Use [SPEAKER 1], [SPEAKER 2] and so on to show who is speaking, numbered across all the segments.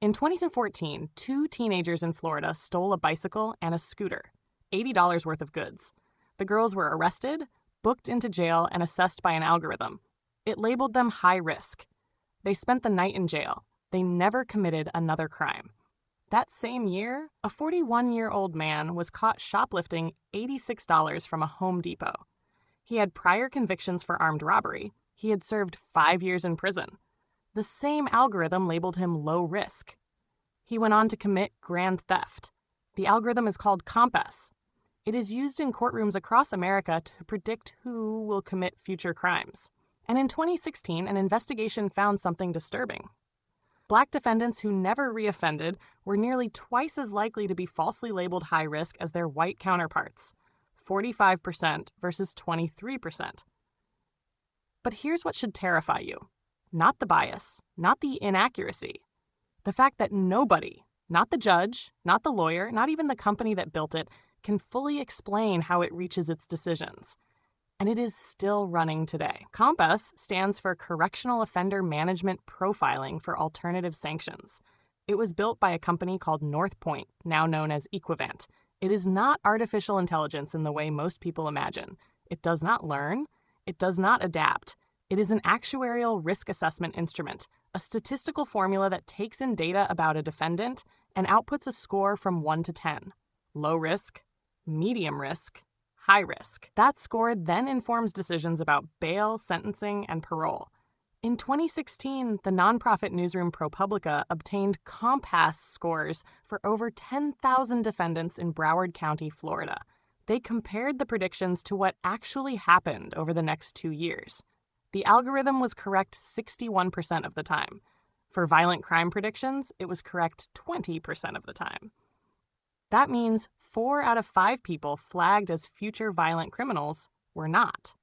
[SPEAKER 1] In 2014, two teenagers in Florida stole a bicycle and a scooter, $80 worth of goods. The girls were arrested, booked into jail, and assessed by an algorithm. It labeled them high risk. They spent the night in jail. They never committed another crime. That same year, a 41-year-old man was caught shoplifting $86 from a Home Depot. He had prior convictions for armed robbery. He had served 5 years in prison. The same algorithm labeled him low risk. He went on to commit grand theft. The algorithm is called Compass. It is used in courtrooms across America to predict who will commit future crimes. And in 2016, an investigation found something disturbing. Black defendants who never reoffended were nearly twice as likely to be falsely labeled high risk as their white counterparts, 45% versus 23%. But here's what should terrify you. Not the bias, not the inaccuracy. The fact that nobody, not the judge, not the lawyer, not even the company that built it, can fully explain how it reaches its decisions. And it is still running today. Compass stands for Correctional Offender Management Profiling for Alternative Sanctions. It was built by a company called North Point, now known as Equivant. It is not artificial intelligence in the way most people imagine. It does not learn. It does not adapt. It is an actuarial risk assessment instrument, a statistical formula that takes in data about a defendant and outputs a score from 1 to 10. Low risk, medium risk, high risk. That score then informs decisions about bail, sentencing, and parole. In 2016, the nonprofit newsroom ProPublica obtained Compass scores for over 10,000 defendants in Broward County, Florida. They compared the predictions to what actually happened over the next 2 years. The algorithm was correct 61% of the time. For violent crime predictions, it was correct 20% of the time. That means 4 out of 5 people flagged as future violent criminals were not.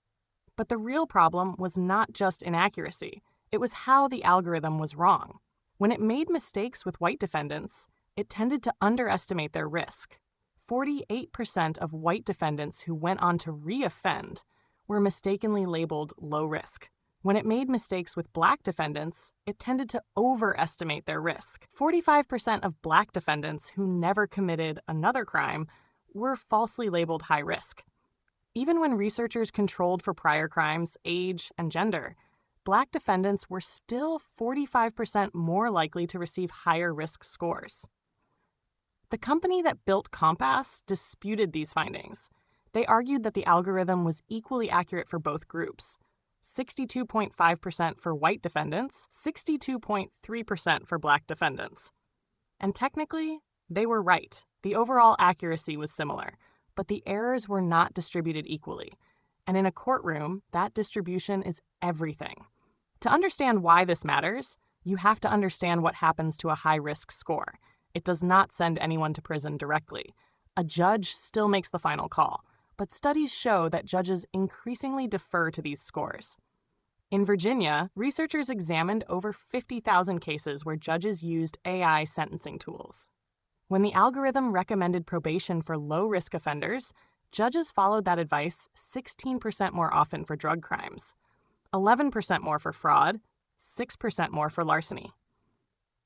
[SPEAKER 1] But the real problem was not just inaccuracy. It was how the algorithm was wrong. When it made mistakes with white defendants, it tended to underestimate their risk. 48% of white defendants who went on to reoffend were mistakenly labeled low risk. When it made mistakes with black defendants, it tended to overestimate their risk. 45% of black defendants who never committed another crime were falsely labeled high risk. Even when researchers controlled for prior crimes, age, and gender, black defendants were still 45% more likely to receive higher risk scores. The company that built Compass disputed these findings. They argued that the algorithm was equally accurate for both groups. 62.5% for white defendants, 62.3% for black defendants. And technically, they were right. The overall accuracy was similar, but the errors were not distributed equally. And in a courtroom, that distribution is everything. To understand why this matters, you have to understand what happens to a high-risk score. It does not send anyone to prison directly. A judge still makes the final call. But studies show that judges increasingly defer to these scores. In Virginia, researchers examined over 50,000 cases where judges used AI sentencing tools. When the algorithm recommended probation for low-risk offenders, judges followed that advice 16% more often for drug crimes, 11% more for fraud, 6% more for larceny.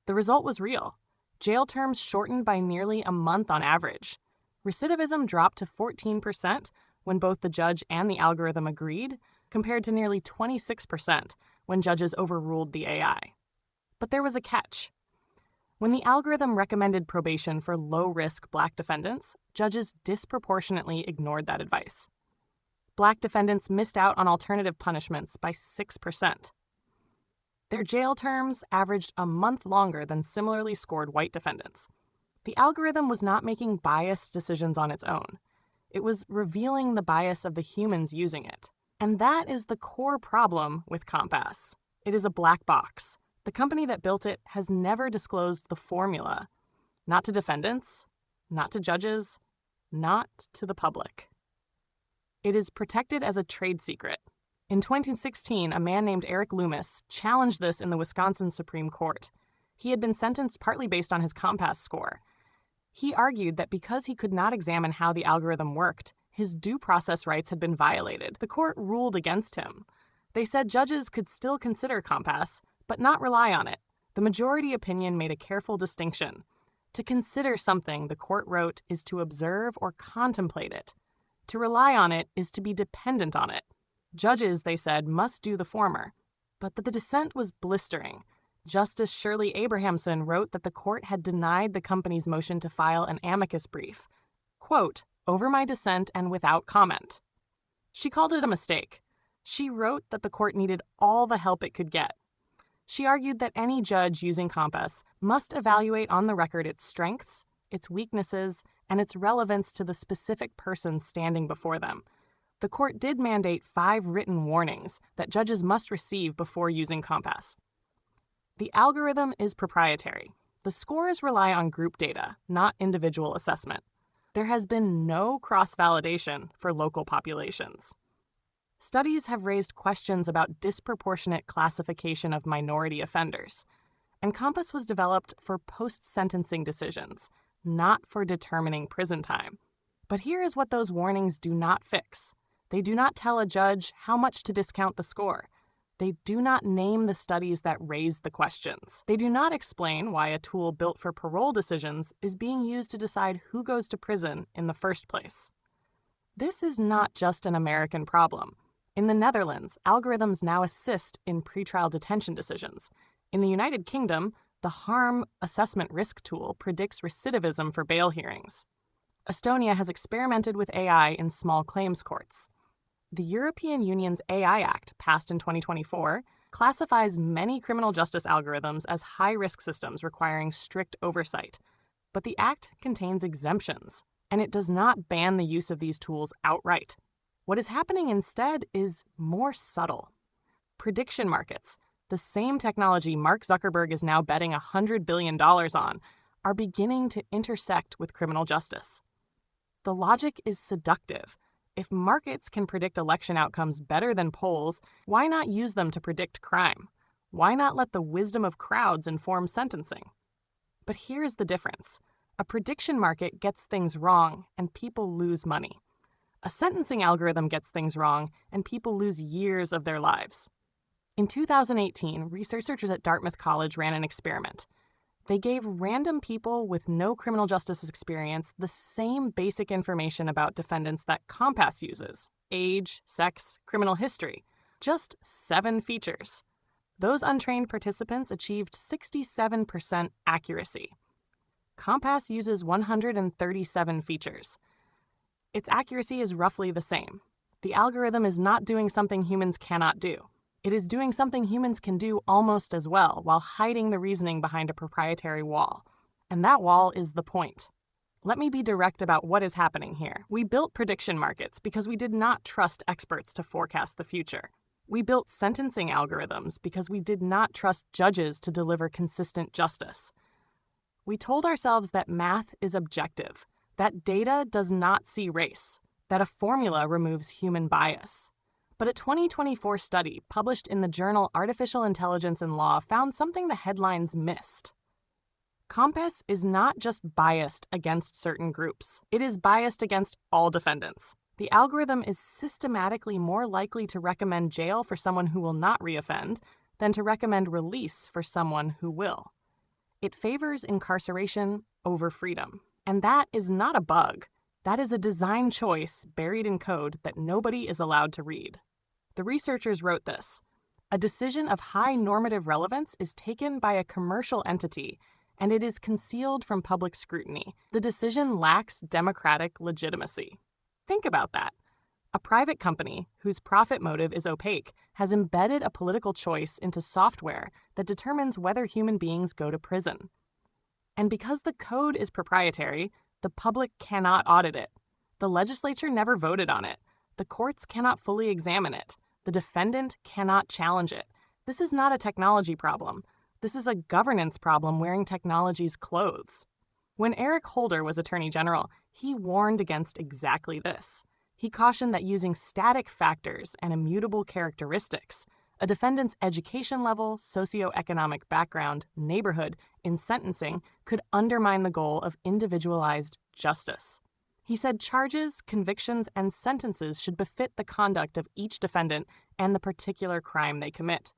[SPEAKER 1] The result was real. Jail terms shortened by nearly a month on average. Recidivism dropped to 14% when both the judge and the algorithm agreed, compared to nearly 26% when judges overruled the AI. But there was a catch. When the algorithm recommended probation for low-risk black defendants, judges disproportionately ignored that advice. Black defendants missed out on alternative punishments by 6%. Their jail terms averaged a month longer than similarly scored white defendants. The algorithm was not making biased decisions on its own. It was revealing the bias of the humans using it. And that is the core problem with Compass. It is a black box. The company that built it has never disclosed the formula. Not to defendants, not to judges, not to the public. It is protected as a trade secret. In 2016, a man named Eric Loomis challenged this in the Wisconsin Supreme Court. He had been sentenced partly based on his Compass score. He argued that because he could not examine how the algorithm worked, his due process rights had been violated. The court ruled against him. They said judges could still consider Compass, but not rely on it. The majority opinion made a careful distinction. To consider something, the court wrote, is to observe or contemplate it. To rely on it is to be dependent on it. Judges, they said, must do the former. But the dissent was blistering. Justice Shirley Abrahamson wrote that the court had denied the company's motion to file an amicus brief, quote, over my dissent and without comment. She called it a mistake. She wrote that the court needed all the help it could get. She argued that any judge using Compass must evaluate on the record its strengths, its weaknesses, and its relevance to the specific person standing before them. The court did mandate 5 written warnings that judges must receive before using Compass. The algorithm is proprietary. The scores rely on group data, not individual assessment. There has been no cross-validation for local populations. Studies have raised questions about disproportionate classification of minority offenders, and Compass was developed for post-sentencing decisions, not for determining prison time. But here is what those warnings do not fix. They do not tell a judge how much to discount the score. They do not name the studies that raise the questions. They do not explain why a tool built for parole decisions is being used to decide who goes to prison in the first place. This is not just an American problem. In the Netherlands, algorithms now assist in pretrial detention decisions. In the United Kingdom, the harm assessment risk tool predicts recidivism for bail hearings. Estonia has experimented with AI in small claims courts. The European Union's AI Act, passed in 2024, classifies many criminal justice algorithms as high-risk systems requiring strict oversight. But the Act contains exemptions, and it does not ban the use of these tools outright. What is happening instead is more subtle. Prediction markets, the same technology Mark Zuckerberg is now betting $100 billion on, are beginning to intersect with criminal justice. The logic is seductive. If markets can predict election outcomes better than polls, why not use them to predict crime? Why not let the wisdom of crowds inform sentencing? But here's the difference. A prediction market gets things wrong, and people lose money. A sentencing algorithm gets things wrong, and people lose years of their lives. In 2018, researchers at Dartmouth College ran an experiment. They gave random people with no criminal justice experience the same basic information about defendants that Compass uses: age, sex, criminal history. Just 7 features. Those untrained participants achieved 67% accuracy. Compass uses 137 features. Its accuracy is roughly the same. The algorithm is not doing something humans cannot do. It is doing something humans can do almost as well, while hiding the reasoning behind a proprietary wall. And that wall is the point. Let me be direct about what is happening here. We built prediction markets because we did not trust experts to forecast the future. We built sentencing algorithms because we did not trust judges to deliver consistent justice. We told ourselves that math is objective, that data does not see race, that a formula removes human bias. But a 2024 study published in the journal Artificial Intelligence and Law found something the headlines missed. Compass is not just biased against certain groups. It is biased against all defendants. The algorithm is systematically more likely to recommend jail for someone who will not reoffend than to recommend release for someone who will. It favors incarceration over freedom. And that is not a bug. That is a design choice buried in code that nobody is allowed to read. The researchers wrote this: a decision of high normative relevance is taken by a commercial entity, and it is concealed from public scrutiny. The decision lacks democratic legitimacy. Think about that. A private company, whose profit motive is opaque, has embedded a political choice into software that determines whether human beings go to prison. And because the code is proprietary, the public cannot audit it. The legislature never voted on it. The courts cannot fully examine it. The defendant cannot challenge it. This is not a technology problem. This is a governance problem wearing technology's clothes. When Eric Holder was Attorney General, he warned against exactly this. He cautioned that using static factors and immutable characteristics, a defendant's education level, socioeconomic background, neighborhood, in sentencing could undermine the goal of individualized justice. He said charges, convictions, and sentences should befit the conduct of each defendant and the particular crime they commit.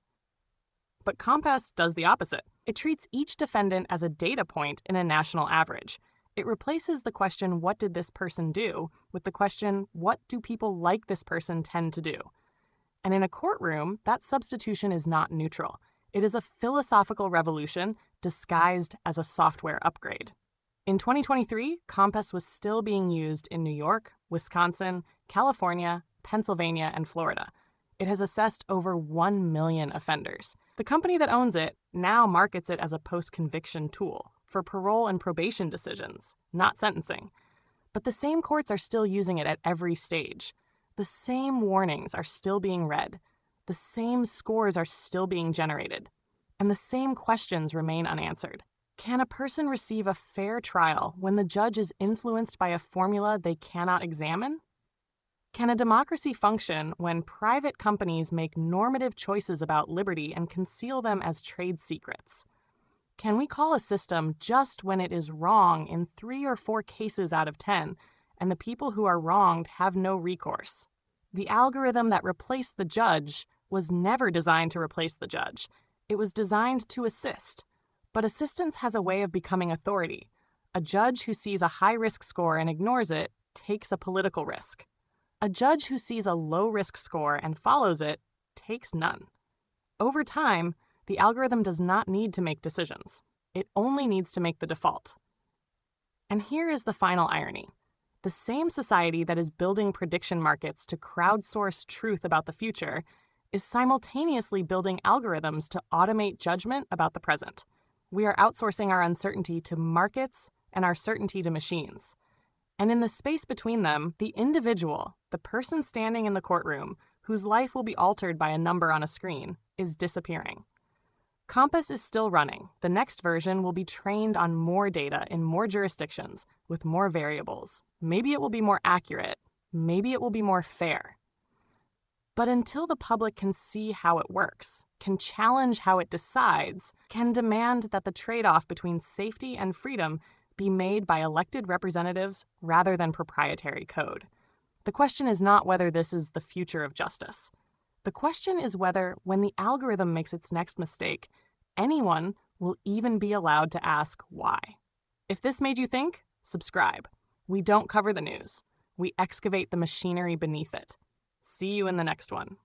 [SPEAKER 1] But Compass does the opposite. It treats each defendant as a data point in a national average. It replaces the question, what did this person do, with the question, what do people like this person tend to do? And in a courtroom, that substitution is not neutral. It is a philosophical revolution disguised as a software upgrade. In 2023, Compass was still being used in New York, Wisconsin, California, Pennsylvania, and Florida. It has assessed over 1 million offenders. The company that owns it now markets it as a post-conviction tool for parole and probation decisions, not sentencing. But the same courts are still using it at every stage. The same warnings are still being read. The same scores are still being generated. And the same questions remain unanswered. Can a person receive a fair trial when the judge is influenced by a formula they cannot examine? Can a democracy function when private companies make normative choices about liberty and conceal them as trade secrets? Can we call a system just when it is wrong in 3 or 4 cases out of 10, and the people who are wronged have no recourse? The algorithm that replaced the judge was never designed to replace the judge. It was designed to assist. But assistance has a way of becoming authority. A judge who sees a high-risk score and ignores it takes a political risk. A judge who sees a low-risk score and follows it takes none. Over time, the algorithm does not need to make decisions. It only needs to make the default. And here is the final irony. The same society that is building prediction markets to crowdsource truth about the future is simultaneously building algorithms to automate judgment about the present. We are outsourcing our uncertainty to markets and our certainty to machines. And in the space between them, the individual, the person standing in the courtroom, whose life will be altered by a number on a screen, is disappearing. Compass is still running. The next version will be trained on more data in more jurisdictions with more variables. Maybe it will be more accurate. Maybe it will be more fair. But until the public can see how it works, can challenge how it decides, can demand that the trade-off between safety and freedom be made by elected representatives rather than proprietary code. The question is not whether this is the future of justice. The question is whether, when the algorithm makes its next mistake, anyone will even be allowed to ask why. If this made you think, subscribe. We don't cover the news. We excavate the machinery beneath it. See you in the next one.